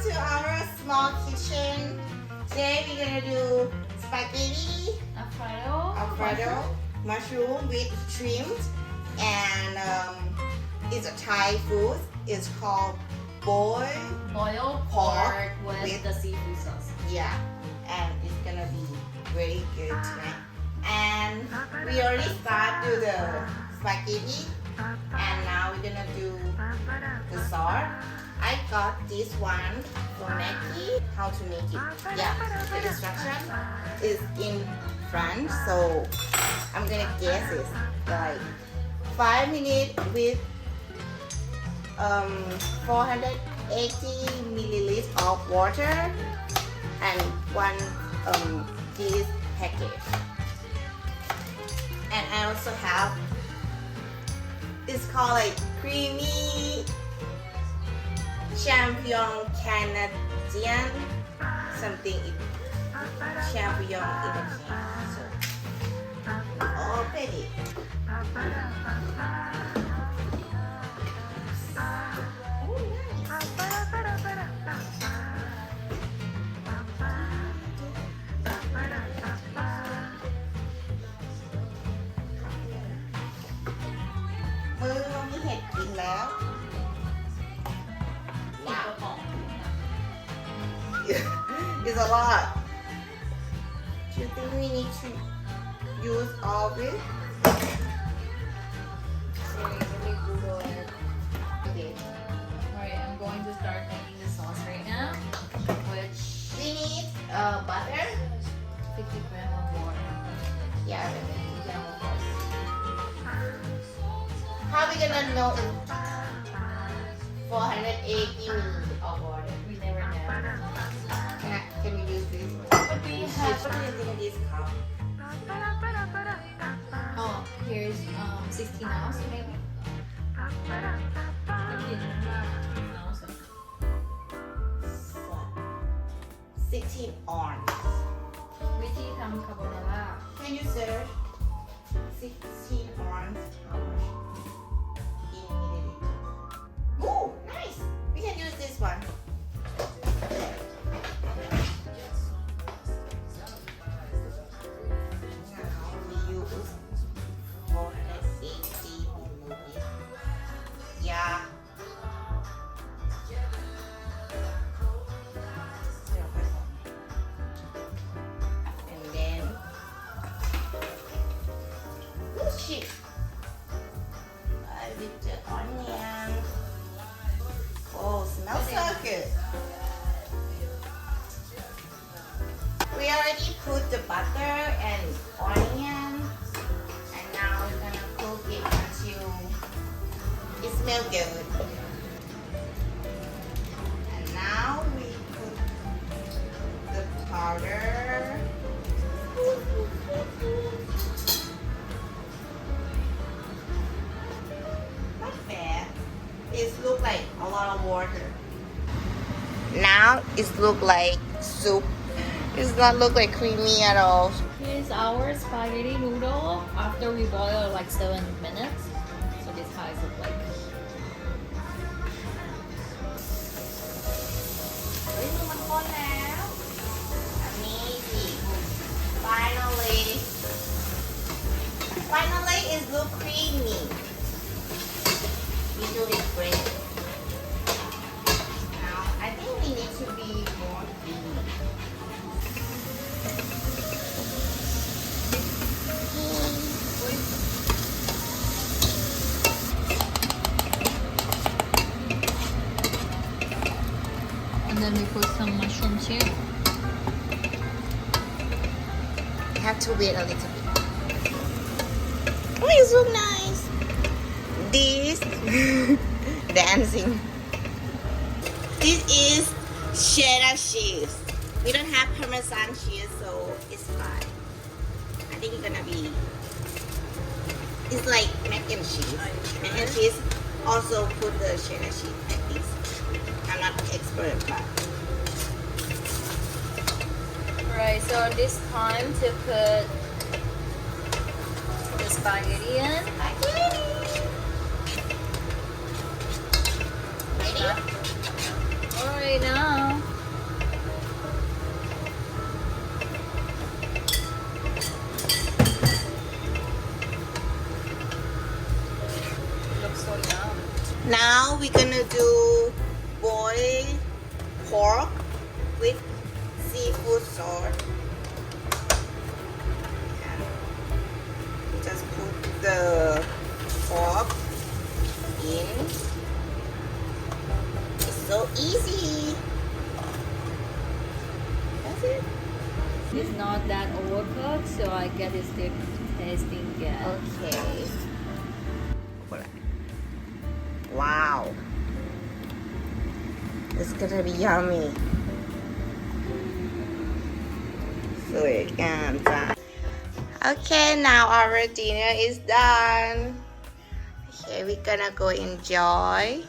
to our small kitchen. Today we're gonna do spaghetti, Alfredo, mushroom with shrimp, and it's a Thai food. It's called boiled pork with the seafood sauce. Yeah, and it's gonna be very good tonight. And we already started do the spaghetti, and now we're gonna do the sauce. I got this one from Maggie. How to make it? Yeah, the instruction is in French, so I'm gonna guess it like 5 minutes with 480 milliliters of water and one this package. And I also have, it's called like creamy champion Canadian something champion in a can. So open it.มือมีเห็ดกินแล้ว It's a lot. Do you think we need to use all of it? Sorry, let me Google it. Okay. Alright, I'm going to start making the sauce right now. Which We need butter. 50 grams of water. Yeah, how are we gonna know 480 milliliters of water? We never know. Can we use this? But we have. What do you think this cup? Oh, here's 16 ounce maybe. 16 ounce. วิธีทำคาโบนาร่า Can you search 16 ounce how much in milliliter? Oh, nice. We can use this one. Now we use 480 milliliters. Yeah. And then shit. With the onion. Oh, smells so good. We already put the butter and onion, and now we're gonna cook it until it smells good. And now we put the powder. Not bad. It looks like a lot of water. Now it looks like soup. It's not look like creamy at all. Here's our spaghetti noodle after we boil like 7 minutes. So this how it look like. เฮ้ยมันข้นแล้ว อันนี้อีก finally it look creamy. We do it great. Now I think we need to be more creamy. And then we put some mushroom too. Have to wait a little bit. Oh, it's so nice. This dancing. This is cheddar cheese. We don't have Parmesan cheese, so it's fine. I think it's gonna be. It's like mac and cheese. Mac and cheese also put the cheddar cheese like this. I'm not expert, but. Right, so this time to put the spaghetti in. Ready? Alright now. we're gonna do boiled pork with seafood sauce. Just put the pork in. It's so easy. That's it. It's not that overcooked, so I get it still tasting good. Okay. Wow. It's gonna be yummy. สวยงามจ้ะ Okay, now our dinner is done. Okay, we're gonna go enjoy.